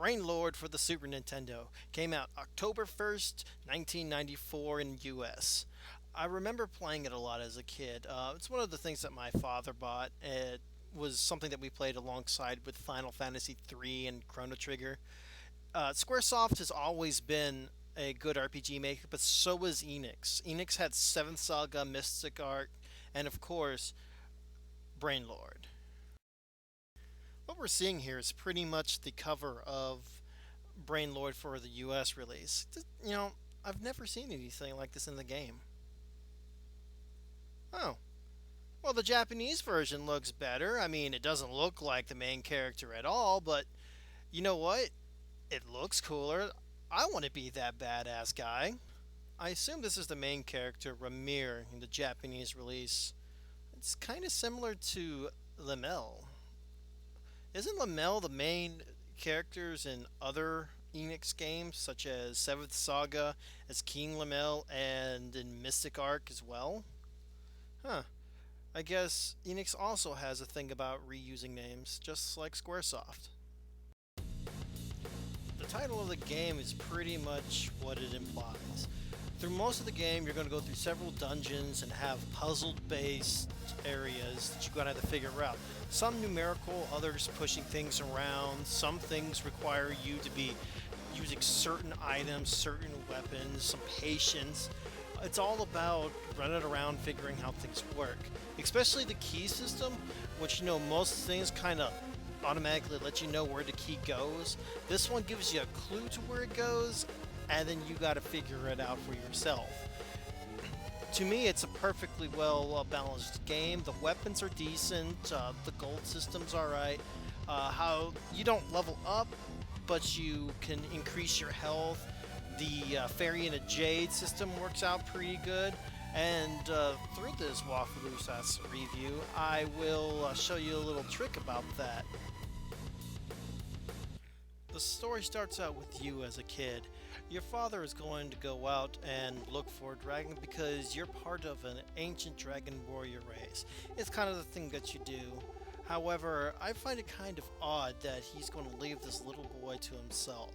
Brainlord for the Super Nintendo. Came out October 1st, 1994 in US. I remember playing it a lot as a kid. It's one of the things that my father bought. It was something that we played alongside with Final Fantasy III and Chrono Trigger. Squaresoft has always been a good RPG maker, but so was Enix. Enix had Seventh Saga, Mystic Arc, and of course, Brainlord. What we're seeing here is pretty much the cover of Brainlord for the US release. I've never seen anything like this in the game. Oh, well, the Japanese version looks better. I mean, it doesn't look like the main character at all, but you know what? It looks cooler. I want to be that badass guy. I assume this is the main character, Ramir, in the Japanese release. It's kind of similar to Lamel. Isn't Lamel the main characters in other Enix games, such as Seventh Saga, as King Lamel, and in Mystic Arc as well? Huh. I guess Enix also has a thing about reusing names, just like Squaresoft. The title of the game is pretty much what it implies. Through most of the game, you're going to go through several dungeons and have puzzle-based areas that you're going to have to figure out. Some numerical, others pushing things around. Some things require you to be using certain items, certain weapons, some patience. It's all about running around figuring how things work. Especially the key system, which most things kind of automatically let you know where the key goes. This one gives you a clue to where it goes, and then you got to figure it out for yourself. To me, it's a perfectly well balanced game. The weapons are decent, the gold system's alright. How you don't level up, but you can increase your health. The Fairy in a Jade system works out pretty good. And through this Waffle review, I will show you a little trick about that. The story starts out with you as a kid. Your father is going to go out and look for a dragon because you're part of an ancient dragon warrior race. It's kind of the thing that you do. However, I find it kind of odd that he's going to leave this little boy to himself.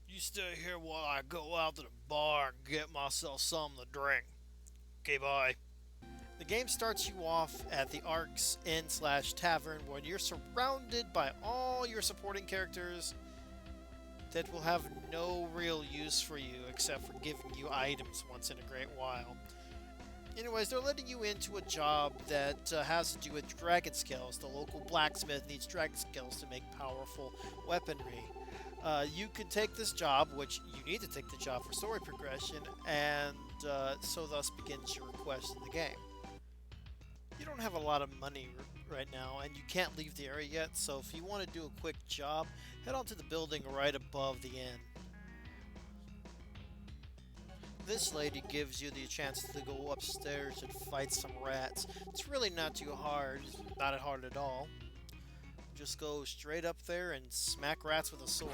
You stay here while I go out to the bar and get myself something to drink. Okay, bye. The game starts you off at the Ark's Inn/Tavern, where you're surrounded by all your supporting characters that will have no real use for you except for giving you items once in a great while. Anyways, they're letting you into a job that has to do with dragon scales. The local blacksmith needs dragon scales to make powerful weaponry. You could take this job, which you need to take the job for story progression, and so thus begins your quest in the game. You don't have a lot of money right now, and you can't leave the area yet, so if you want to do a quick job, head on to the building right above the inn. This lady gives you the chance to go upstairs and fight some rats. It's really not too hard, not hard at all. Just go straight up there and smack rats with a sword.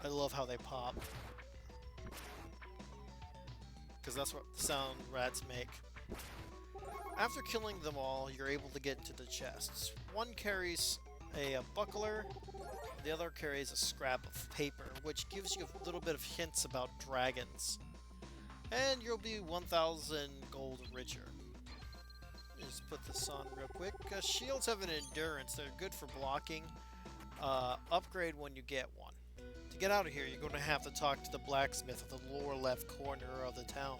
I love how they pop, because that's what the sound rats make. After killing them all, you're able to get into the chests. One carries a buckler, the other carries a scrap of paper, which gives you a little bit of hints about dragons. And you'll be 1,000 gold richer. Just put this on real quick. Shields have an endurance, they're good for blocking. Upgrade when you get one. To get out of here, you're going to have to talk to the blacksmith at the lower left corner of the town.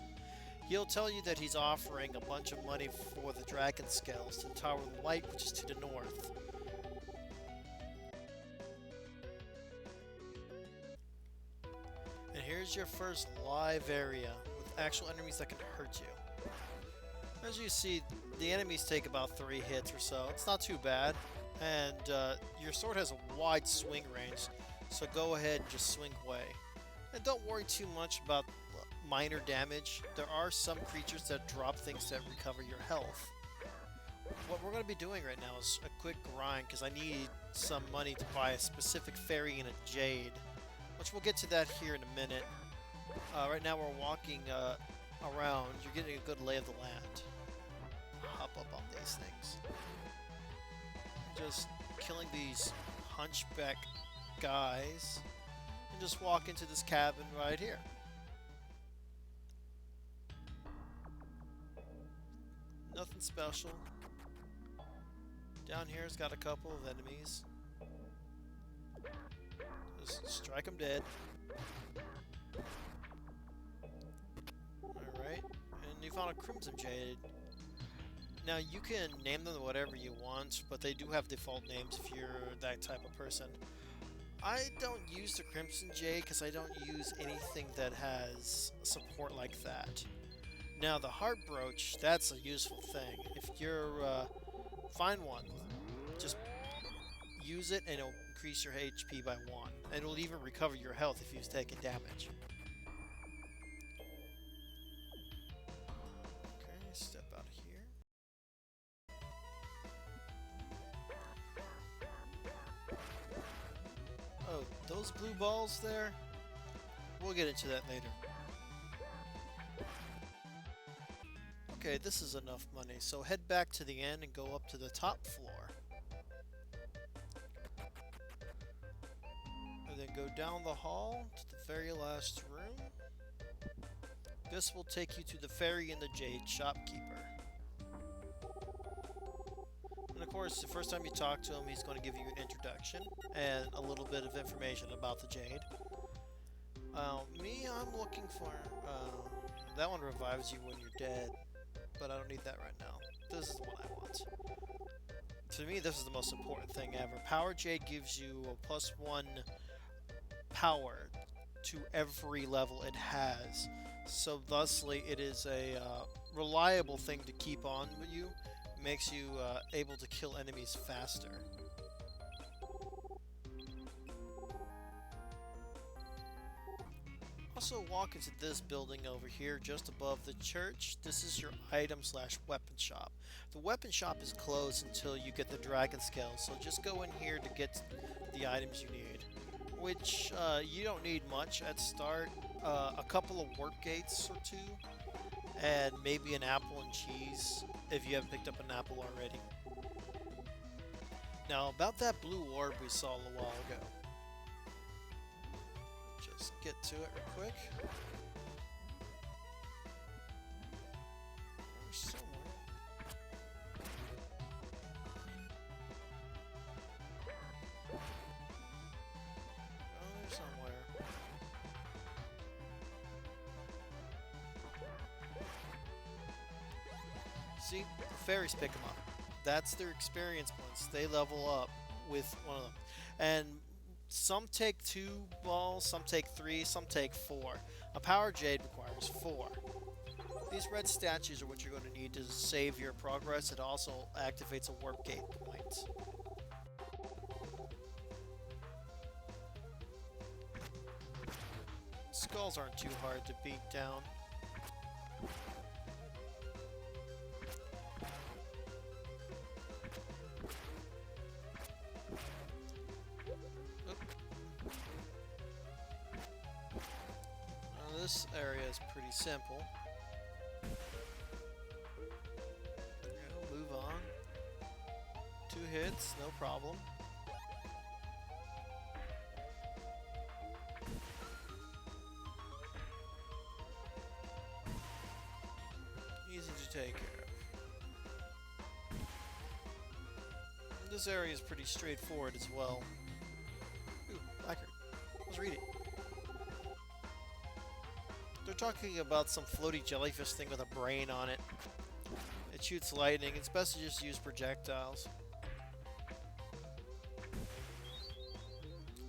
He'll tell you that he's offering a bunch of money for the dragon scales to the Tower of Light, which is to the north. And here's your first live area with actual enemies that can hurt you. As you see, the enemies take about 3 hits or so. It's not too bad, and your sword has a wide swing range, so go ahead and just swing away. And don't worry too much about minor damage. There are some creatures that drop things that recover your health. What we're going to be doing right now is a quick grind, because I need some money to buy a specific fairy in a jade, which we'll get to that here in a minute. Right now we're walking around. You're getting a good lay of the land. Hop up on these things. Just killing these hunchback guys and just walk into this cabin right here. Nothing special. Down here's got a couple of enemies. Just strike them dead. Alright, and you found a Crimson Jade. Now you can name them whatever you want, but they do have default names if you're that type of person. I don't use the Crimson Jade because I don't use anything that has support like that. Now the Heart Brooch, that's a useful thing. If you're, find one, just use it and it'll increase your HP by 1. And it'll even recover your health if you've taken damage. Okay, step out of here. Oh, those blue balls there? We'll get into that later. Okay, this is enough money, so head back to the end and go up to the top floor. And then go down the hall to the very last room. This will take you to the Fairy and the Jade Shopkeeper. And of course, the first time you talk to him, he's going to give you an introduction and a little bit of information about the Jade. I'm looking for... that one revives you when you're dead, but I don't need that right now. This is the one I want. To me, this is the most important thing ever. Power Jade gives you a +1 power to every level it has. So thusly, it is a reliable thing to keep on with you. Makes you able to kill enemies faster. Also walk into this building over here just above the church. This is your item/weapon shop. The weapon shop is closed until you get the dragon scale, so just go in here to get the items you need. Which you don't need much at start. A couple of work gates or 2, and maybe an apple and cheese if you haven't picked up an apple already. Now about that blue orb we saw a while ago. Just get to it real quick. There's somewhere. Oh, there's somewhere. See, the fairies pick them up. That's their experience points. They level up with one of them. And some take 2 balls, some take 3, some take 4. A Power Jade requires 4. These red statues are what you're going to need to save your progress. It also activates a warp gate point. Skulls aren't too hard to beat down. This area is pretty simple. Move on. 2 hits, no problem. Easy to take care of. This area is pretty straightforward as well. Ooh, placard. Let's read it. They're talking about some floaty jellyfish thing with a brain on it. It shoots lightning. It's best to just use projectiles.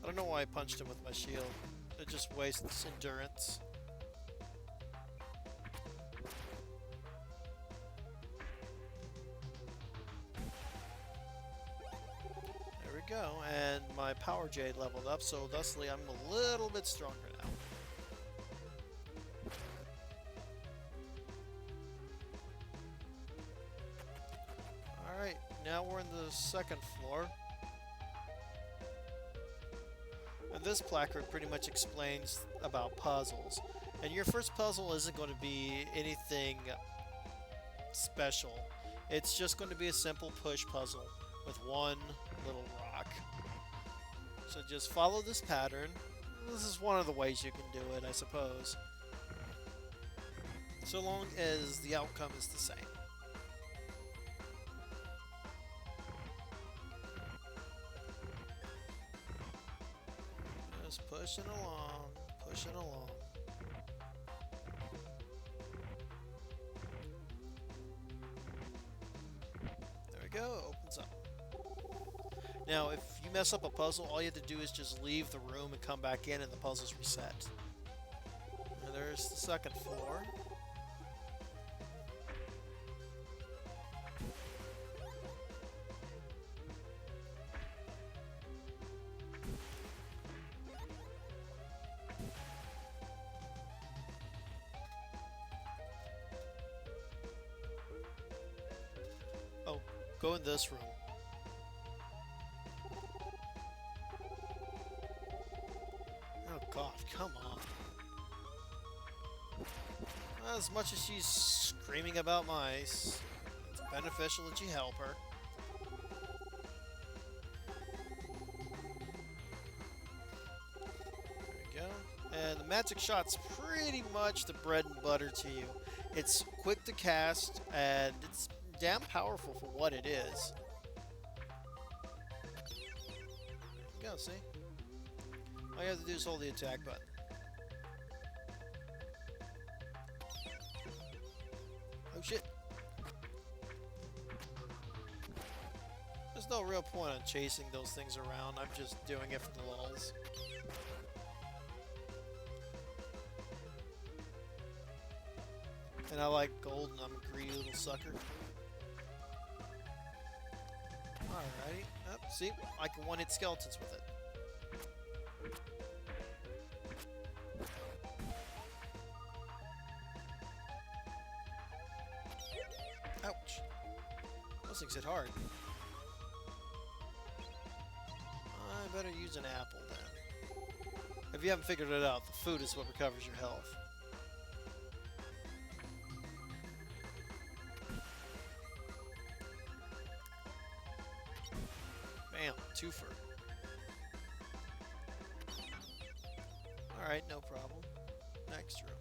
I don't know why I punched him with my shield. It just wastes endurance. There we go. And my Power Jade leveled up, so thusly I'm a little bit stronger now. Now we're in the 2nd floor. And this placard pretty much explains about puzzles. And your first puzzle isn't going to be anything special. It's just going to be a simple push puzzle with 1 little rock. So just follow this pattern. This is one of the ways you can do it, I suppose. So long as the outcome is the same. Just pushing along, pushing along. There we go, opens up. Now, if you mess up a puzzle, all you have to do is just leave the room and come back in and the puzzle's reset. And there's the second floor. Oh, go in this room. Oh god, come on. As much as she's screaming about mice, it's beneficial that you help her. There we go. And the magic shot's pretty much the bread and butter to you. It's quick to cast, and it's damn powerful for what it is. There you go, see? All you have to do is hold the attack button. Oh shit. There's no real point on chasing those things around. I'm just doing it for the lulz. And I like gold and I'm a greedy little sucker. Alrighty. Oh, see? I can one-hit skeletons with it. Ouch. Those things hit hard. I better use an apple then. If you haven't figured it out, the food is what recovers your health. Bam, twofer. Alright, no problem. Next room.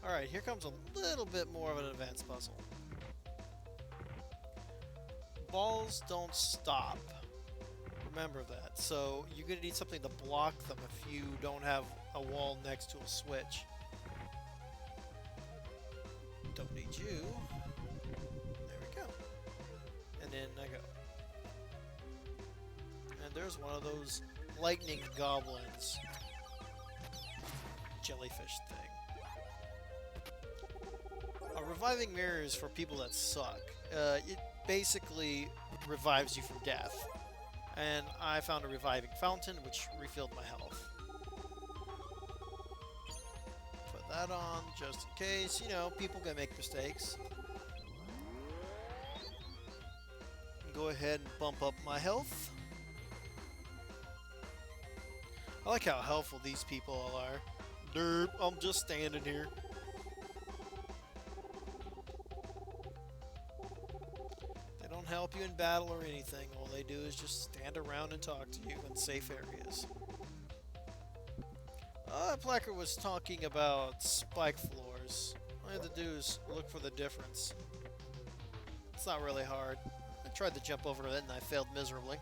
Alright, here comes a little bit more of an advanced puzzle. Balls don't stop. Remember that. So you're going to need something to block them if you don't have a wall next to a switch. Don't need you. There we go. And then I go. And there's one of those lightning goblins. Jellyfish thing. Reviving mirrors for people that suck. It basically revives you from death. And I found a reviving fountain, which refilled my health. Put that on, just in case. You know, people can make mistakes. Go ahead and bump up my health. I like how helpful these people all are. Derp, I'm just standing here. Help you in battle or anything. All they do is just stand around and talk to you in safe areas. That placard was talking about spike floors. All you have to do is look for the difference. It's not really hard. I tried to jump over it and I failed miserably.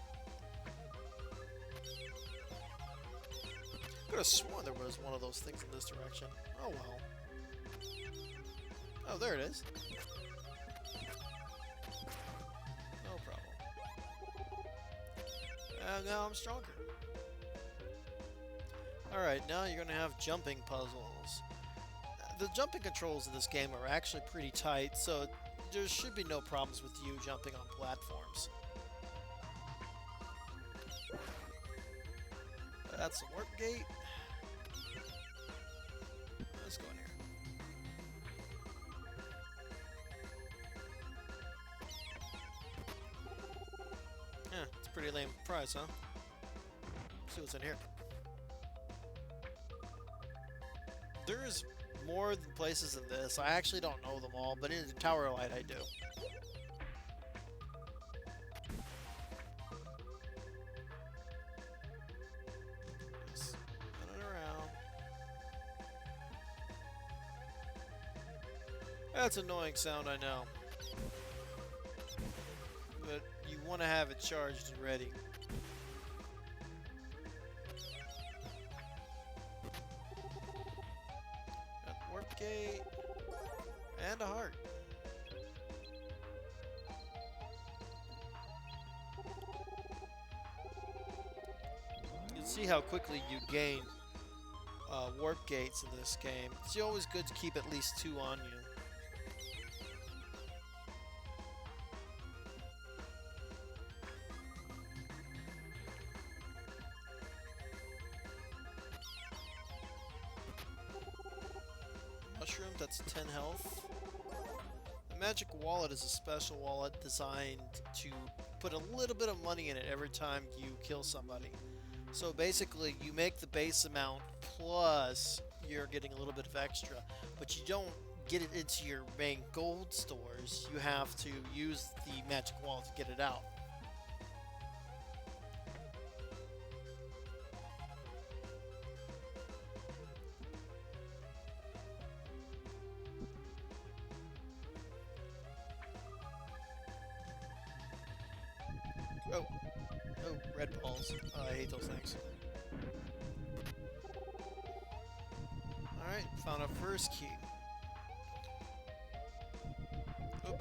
I could have sworn there was one of those things in this direction. Oh well. Oh, there it is. Now I'm stronger. Alright, now you're going to have jumping puzzles. The jumping controls in this game are actually pretty tight, so there should be no problems with you jumping on platforms. That's the warp gate. Let's go in here. Yeah, it's a pretty lame prize, huh? Let's see what's in here. There's more than places in this. I actually don't know them all, but in the Tower Light I do. That's an annoying sound, I know. But you want to have it charged and ready. Got the warp gate. And a heart. You can see how quickly you gain warp gates in this game. It's always good to keep at least 2 on you. Mushroom, that's 10 health. The magic wallet is a special wallet designed to put a little bit of money in it every time you kill somebody. So basically, you make the base amount plus you're getting a little bit of extra, but you don't get it into your main gold stores. You have to use the magic wallet to get it out. Oh, oh, red balls. Oh, I hate those things. Alright, found our first key. Oh,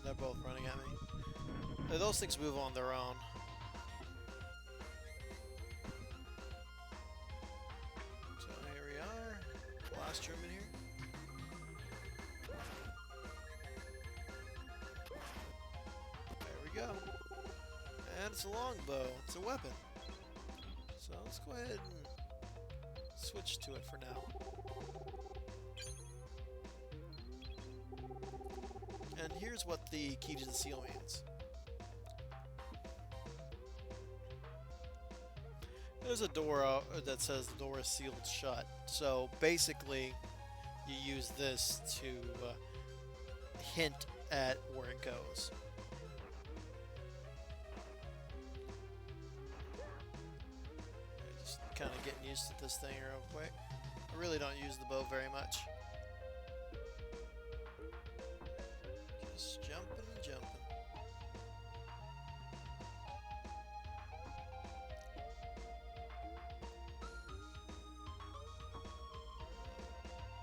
they're both running at me. Those things move on their own. So here we are. Last room in here. There we go. And it's a longbow. It's a weapon. So let's go ahead and switch to it for now. And here's what the key to the seal means. There's a door that says the door is sealed shut. So basically, you use this to hint at where it goes. Just kind of getting used to this thing real quick. I really don't use the bow very much. Just jumping and jumping.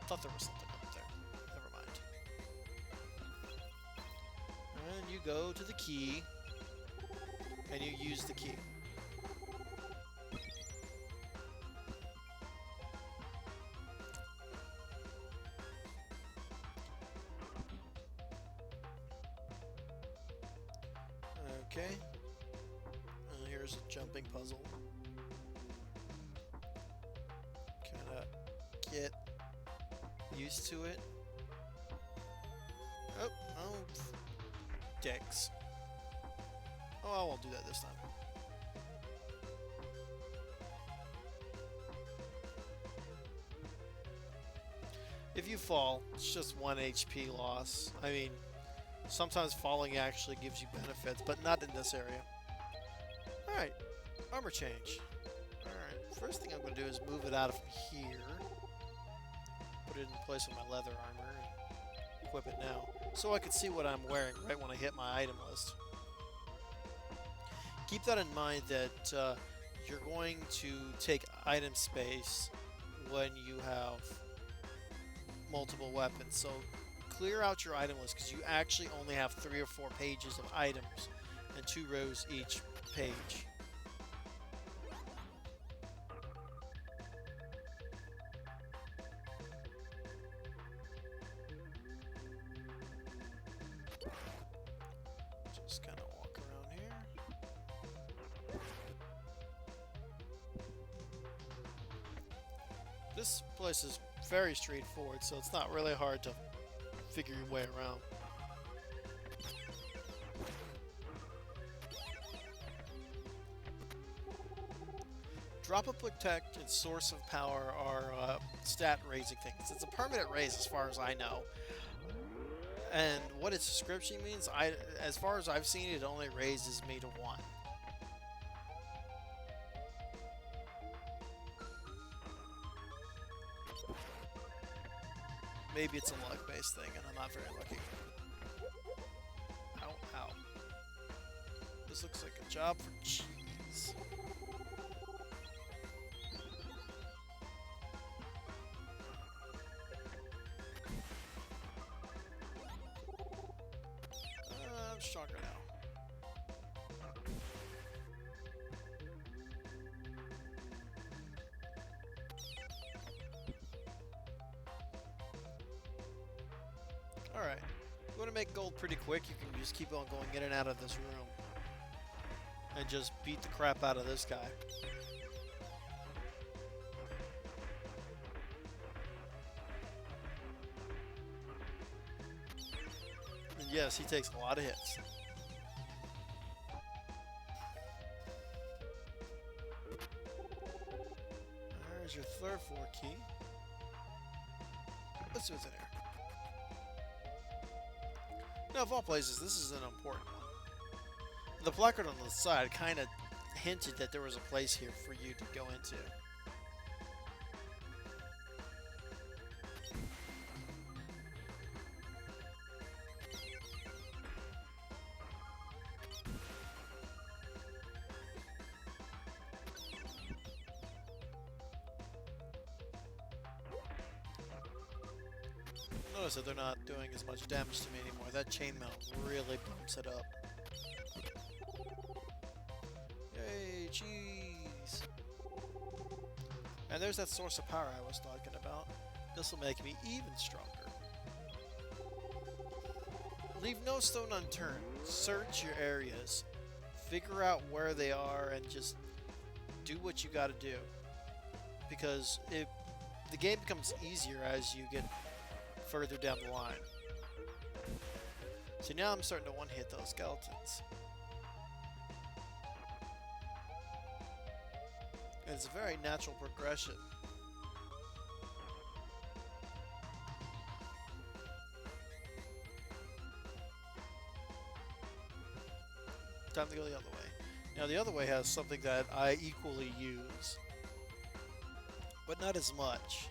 Thought there was something up there. Never mind. And you go to the key, and you use the key. Okay. And here's a jumping puzzle. Kinda get used to it. Oh, dicks. Oh, I won't do that this time. If you fall, it's just 1 HP loss. I mean, sometimes falling actually gives you benefits, but not in this area. Alright, armor change. Alright, first thing I'm going to do is move it out of here. Put it in place with my leather armor and equip it now. So I can see what I'm wearing right when I hit my item list. Keep that in mind that you're going to take item space when you have multiple weapons. So clear out your item list because you actually only have 3 or 4 pages of items and 2 rows each page. Just kind of walk around here. This place is very straightforward, so it's not really hard to figure your way around. Drop of Protect and Source of Power are stat raising things. It's a permanent raise as far as I know. And what its description means, as far as I've seen, it only raises me to 1. Maybe it's a luck-based thing, and I'm not very lucky. Ow, ow. This looks like a job for cheese. I'm stronger now. Alright. You want to make gold pretty quick, you can just keep on going in and out of this room. And just beat the crap out of this guy. And yes, he takes a lot of hits. There's your third floor key. Let's see what's in here. Now, of all places, this is an important one. The placard on the side kind of hinted that there was a place here for you to go into. Notice that they're not doing as much damage to me anymore. That chainmail really bumps it up. Yay, cheese! And there's that source of power I was talking about. This will make me even stronger. Leave no stone unturned. Search your areas. Figure out where they are and just do what you gotta do. Because the game becomes easier as you get further down the line. So now I'm starting to one-hit those skeletons. And it's a very natural progression. Time to go the other way. Now the other way has something that I equally use, but not as much.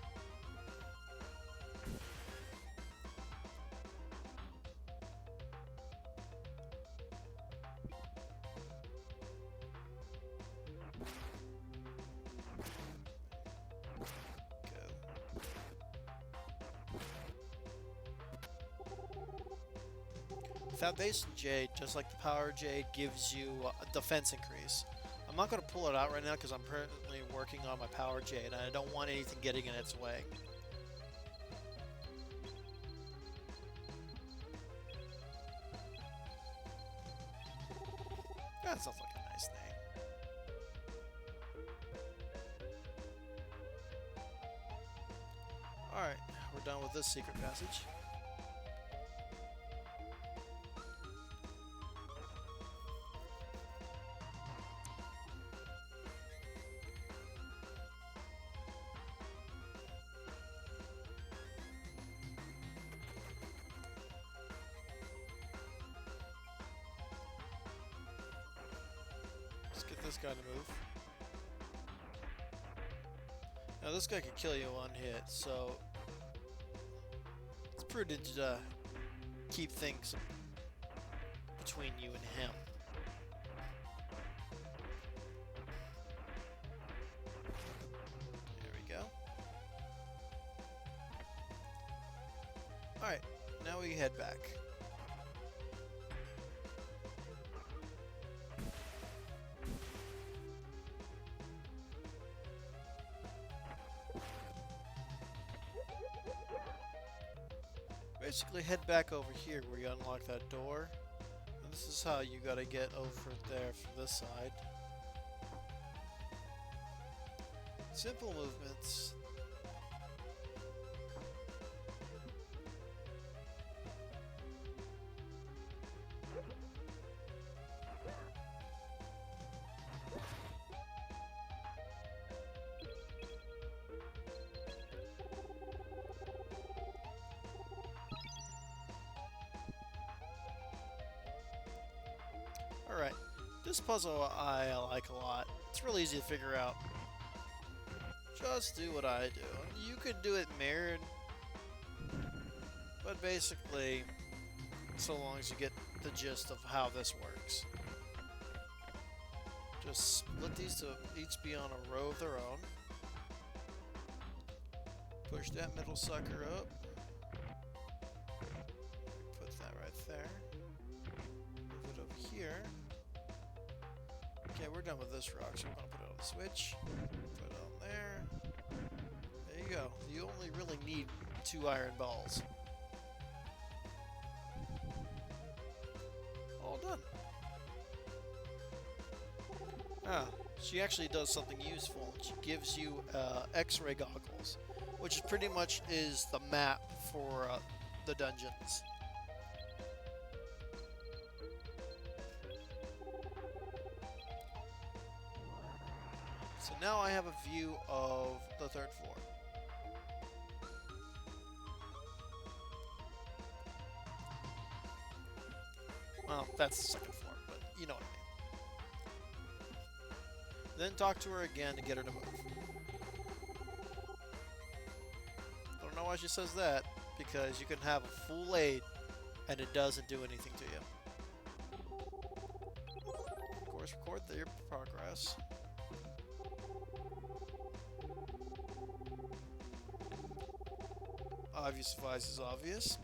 Foundation Jade, just like the Power Jade, gives you a defense increase. I'm not going to pull it out right now because I'm currently working on my Power Jade and I don't want anything getting in its way. That sounds like a nice name. Alright, we're done with this secret passage. Let's get this guy to move. Now this guy can kill you on hit, so it's prudent to keep things between you and him. There we go. Alright, now we head back. Basically head back over here where you unlock that door. And this is how you gotta get over there from this side. Simple movements. Alright, this puzzle I like a lot. It's really easy to figure out. Just do what I do. You could do it mirrored, But basically, so long as you get the gist of how this works. Just split these to each be on a row of their own. Push that middle sucker up. Put that right there. Move it over here. Okay, we're done with this rock, so we're going to put it on the switch. Put it on there. There you go. You only really need 2 iron balls. All done. Ah, she actually does something useful. She gives you X-ray goggles, which is pretty much is the map for the dungeons. So now I have a view of the 3rd floor. Well, that's the 2nd floor, but you know what I mean. Then talk to her again to get her to move. Don't know why she says that, because you can have a full aid and it doesn't do anything to you. Of course, record your progress. Obvious advice is obvious.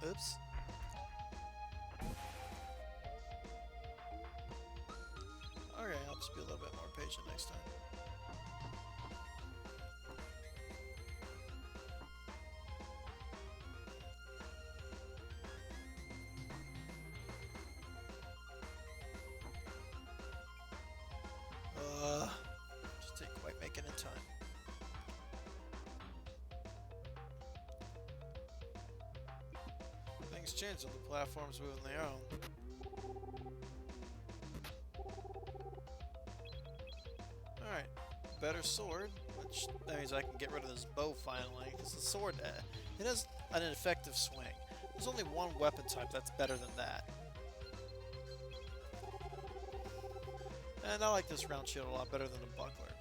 Oops. Okay, I'll just be a little bit more patient next time. Just didn't quite make it in time. Things change on the platforms moving their own. Alright, better sword, which that means I can get rid of this bow finally, because the sword, it has an effective swing. There's only one weapon type that's better than that. And I like this round shield a lot better than the buckler.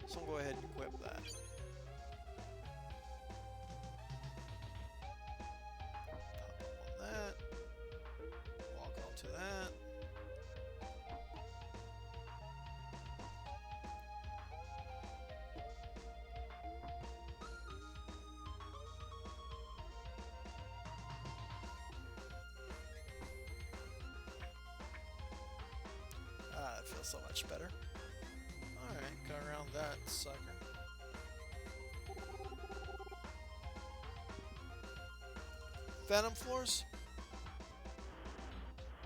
So I'll go ahead and equip that. That. That feels so much better. Alright, go around that sucker. Phantom floors?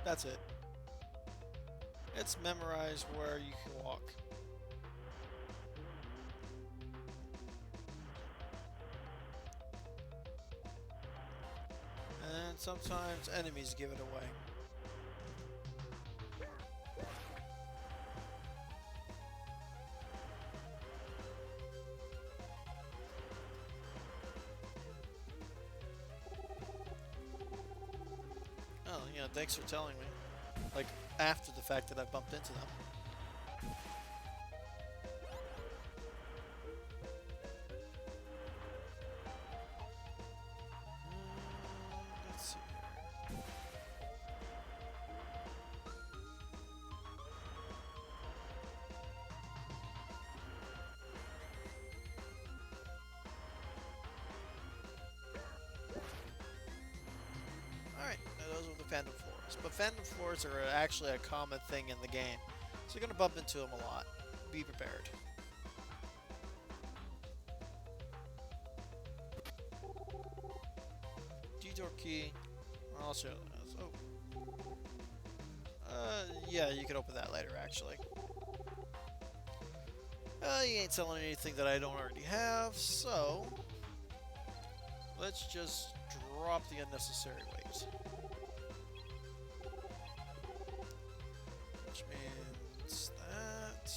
That's it. It's memorized where you can walk. And sometimes enemies give it away. Oh, yeah, thanks for telling me. Like, after the fact that I bumped into them. Let's see here. Alright, now those are the phantom floors. But phantom floors are actually a common thing in the game. So you're going to bump into them a lot. Be prepared. Detour key. I'll show this. Oh. Yeah, you can open that later, actually. You ain't selling anything that I don't already have, so... Let's just drop the unnecessary weight. Which means that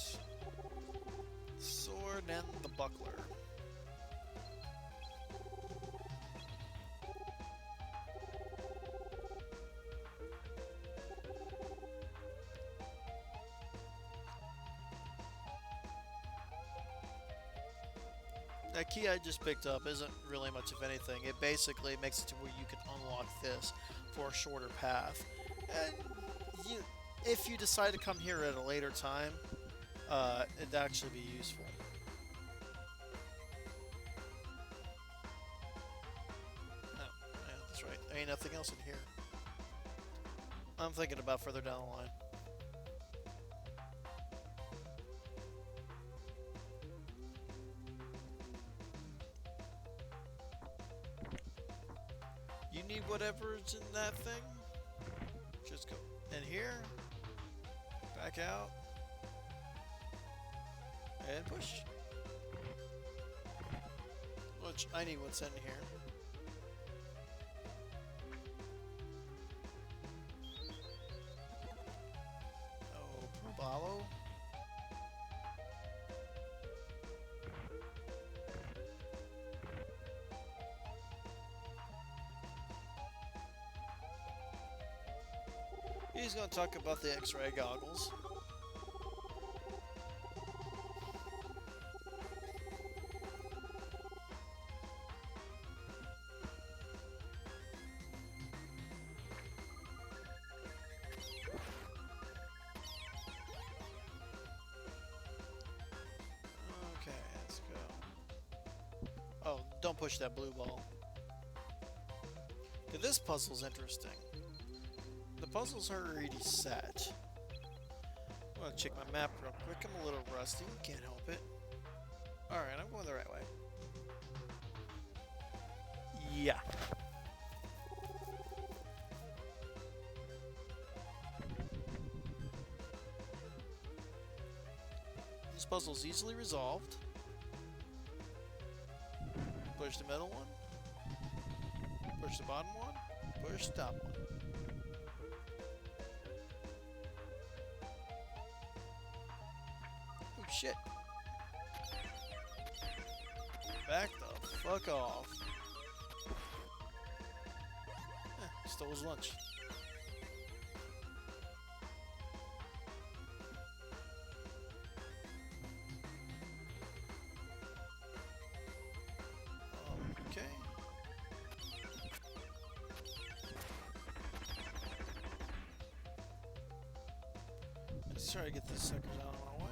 sword and the buckler. That key I just picked up isn't really much of anything. It basically makes it to where you can unlock this for a shorter path. And if you decide to come here at a later time, it'd actually be useful. Oh, yeah, that's right. There ain't nothing else in here. I'm thinking about further down the line. You need whatever's in that thing. Just go in here, back out, and push. Which I need what's in here. Oh, Probalo. He's going to talk about the X-ray goggles. Okay, let's go. Oh, don't push that blue ball. Okay, this puzzle's interesting. The puzzles are already set. I'm gonna check my map real quick. I'm a little rusty. Can't help it. Alright, I'm going the right way. Yeah. This puzzle's easily resolved. Push the middle one. Push the bottom one. Push the top one. Shit. Back the fuck off. Stole his lunch. Okay. Let's try to get this sucker down on my way.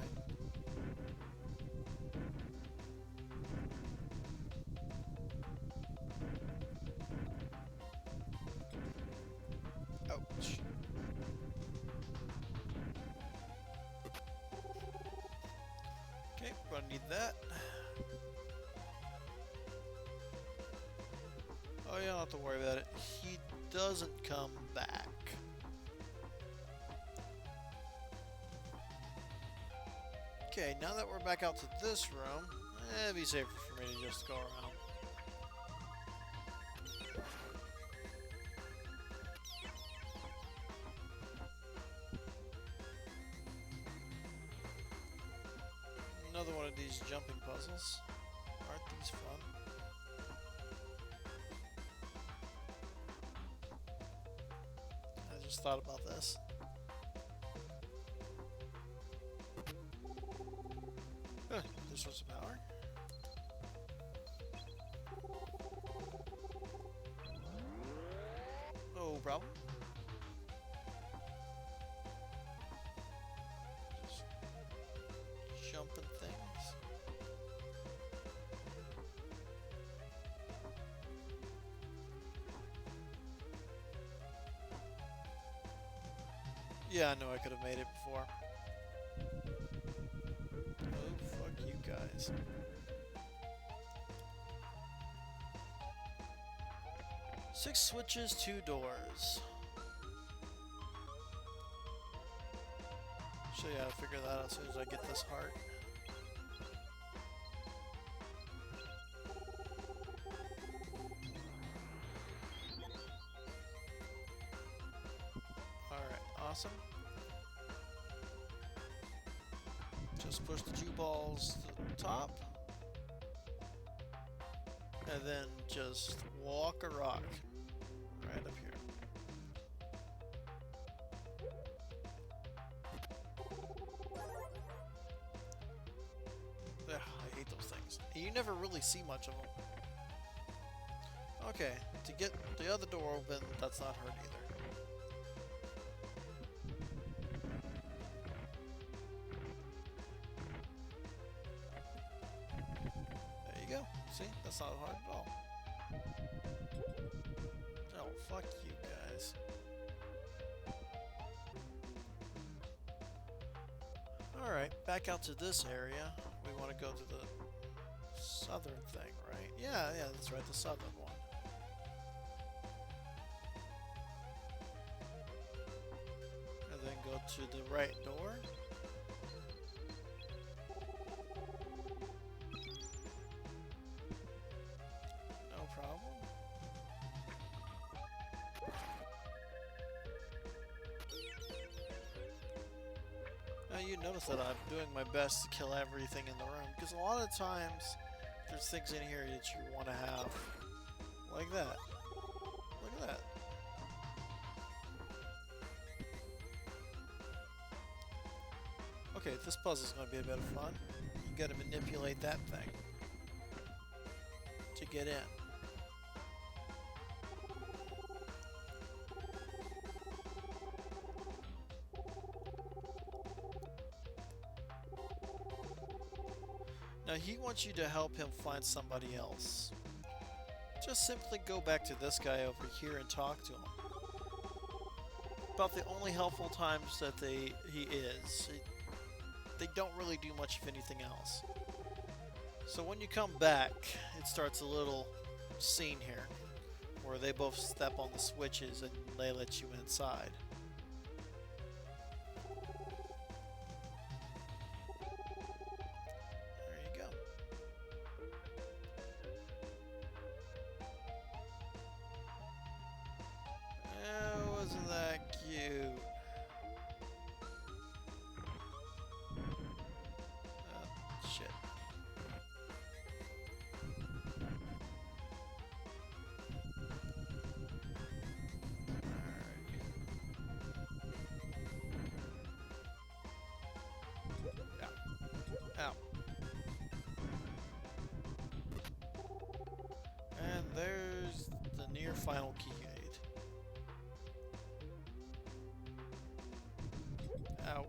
Ouch. Okay, we're gonna need that. Oh, you don't have to worry about it. He doesn't come back. Okay, now that we're back out to this room, it'd be safer for me to just go around. Another one of these jumping puzzles. Aren't these fun? I just thought about this. Huh, this was a power. No problem. Just jumping things. Yeah, I know I could have made it before. Oh, fuck you guys. Six switches, 2 doors. Show you how to figure that out as soon as I get this heart. Just push the 2 balls to the top. And then just walk a rock. Right up here. Ugh, I hate those things. And you never really see much of them. Okay, to get the other door open, that's not hard either. There you go. See? That's not hard at all. Oh, fuck you guys. Alright, back out to this area. We want to go to the southern thing, right? Yeah, that's right, the southern one. And then go to the right door. No problem. Now you notice that I'm doing my best to kill everything in the room, because a lot of times there's things in here that you want to have. Like that. Look at that. Okay, this puzzle's going to be a bit of fun. You got to manipulate that thing to get in. Now he wants you to help him find somebody else. Just simply go back to this guy over here and talk to him. About the only helpful times that he is. They don't really do much of anything else. So when you come back, it starts a little scene here where they both step on the switches and they let you inside. There you go. Wasn't that cute? Shit. Ow. And there's the near final key gate. Ow.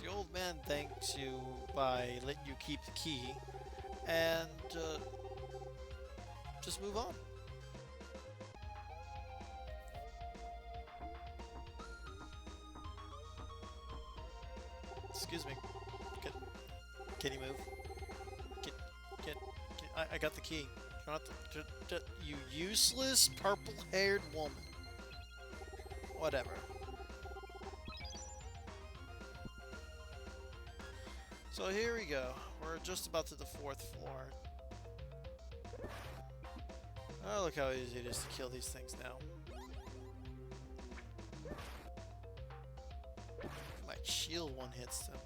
The old man thanks you by letting you keep the key and just move on. Excuse me. Can you move? I got the key. You useless purple-haired woman. Whatever. So here we go. We're just about to the 4th floor. Oh, look how easy it is to kill these things now. My shield one hits them.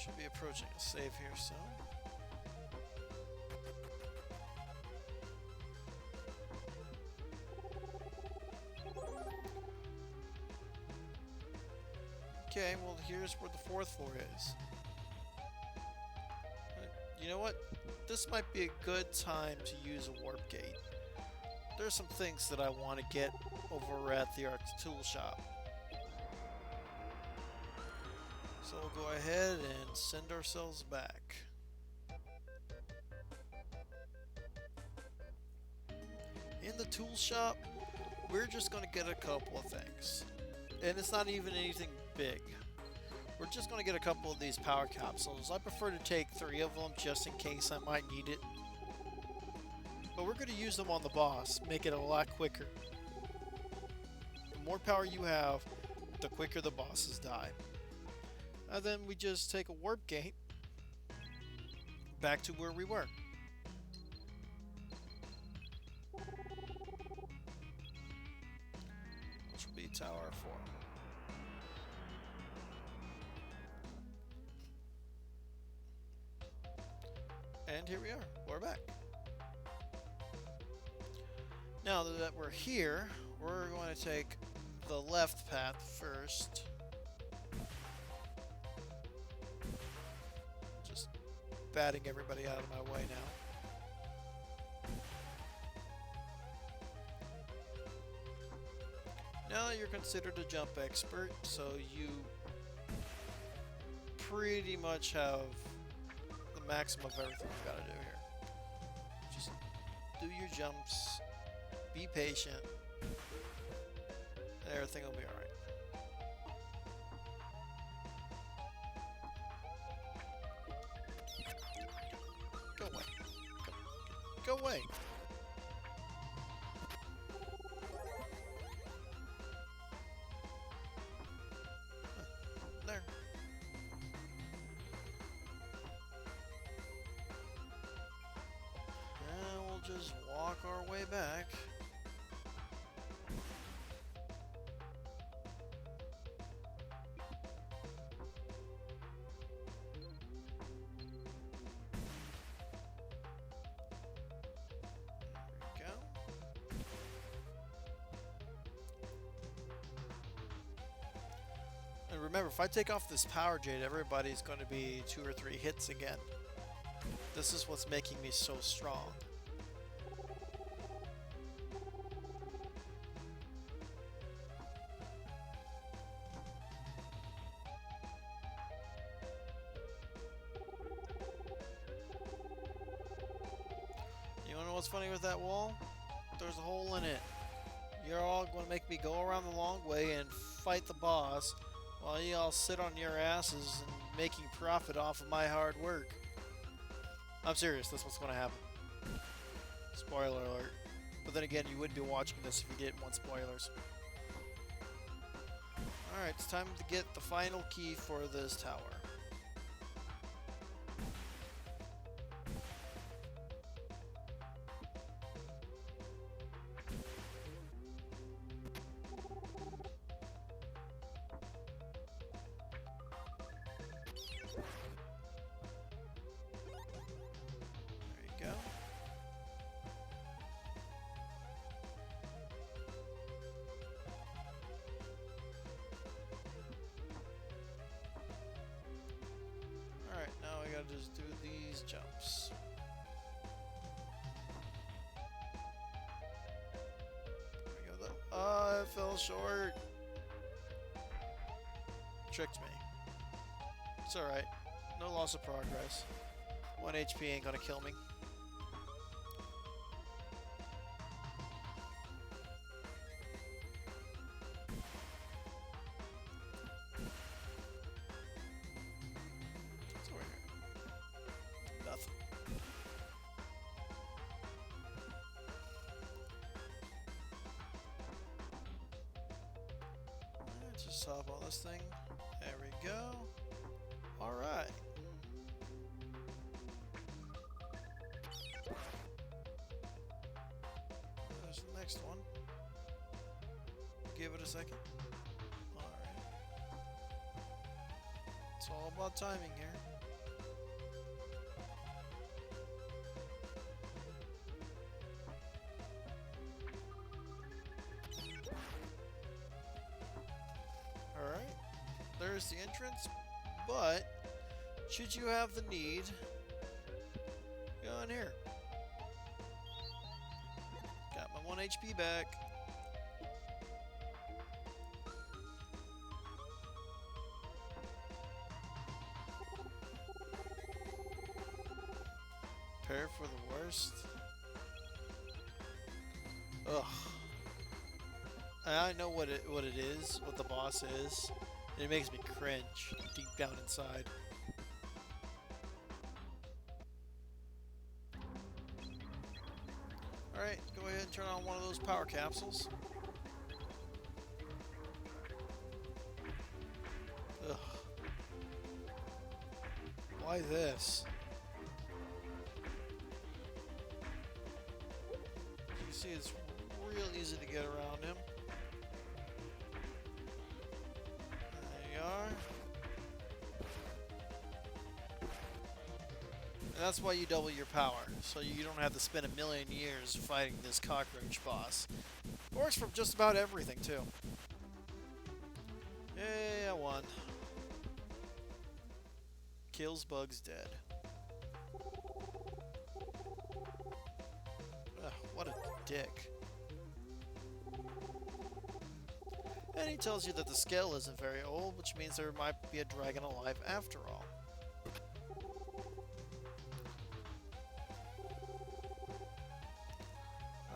Should be approaching a save here soon. Okay, well here's where the 4th floor is. You know what? This might be a good time to use a warp gate. There's some things that I want to get over at the art tool shop. So we'll go ahead and send ourselves back. In the tool shop, we're just going to get a couple of things. And it's not even anything big. We're just going to get a couple of these power capsules. I prefer to take 3 of them just in case I might need it. But we're going to use them on the boss, make it a lot quicker. The more power you have, the quicker the bosses die. And then we just take a warp gate back to where we were. be Tower 4. And here we are. We're back. Now that we're here, we're going to take the left path first. Just batting everybody out of my way now. Now you're considered a jump expert, so you pretty much have the maximum of everything you've got to do here. Just do your jumps, be patient, and everything will be alright. Go away. Go away. There. And we'll just walk our way back. And remember, if I take off this power jade, everybody's going to be 2 or 3 hits again. This is what's making me so strong. You wanna know what's funny with that wall? There's a hole in it. You're all going to make me go around the long way and fight the boss, while you all sit on your asses and making profit off of my hard work. I'm serious, that's what's going to happen. Spoiler alert. But then again, you wouldn't be watching this if you didn't want spoilers. Alright, it's time to get the final key for this tower. Alright, now we gotta just do these jumps. There we go though. Oh, it fell short. Tricked me. It's alright. No loss of progress. 1 HP ain't gonna kill me. Just hop on this thing. There we go. Alright. There's the next one. Give it a second. Alright. It's all about timing here. Alright, there's the entrance, but should you have the need, go in here. Got my 1 HP back. Prepare for the worst. Ugh. I know what it is, what the boss is, and it makes me cringe deep down inside. Alright, go ahead and turn on one of those power capsules. Ugh. Why this? You see, it's real easy to get around him. are. And that's why you double your power, so you don't have to spend a million years fighting this cockroach boss. Works for just about everything, too. Yay, I won. Kills bugs dead. Ugh, what a dick. And he tells you that the scale isn't very old, which means there might be a dragon alive after all.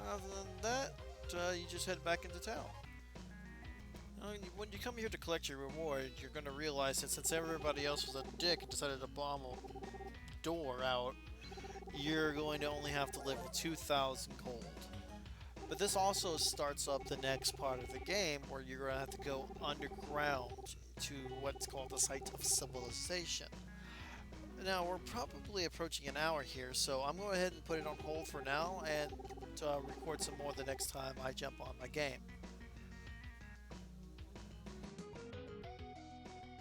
Other than that, you just head back into town. When you come here to collect your reward, you're going to realize that since everybody else was a dick and decided to bomb a door out, you're going to only have to live with 2,000 gold. But this also starts up the next part of the game where you're going to have to go underground to what's called the Site of Civilization. Now, we're probably approaching an hour here, so I'm going to go ahead and put it on hold for now and record some more the next time I jump on my game.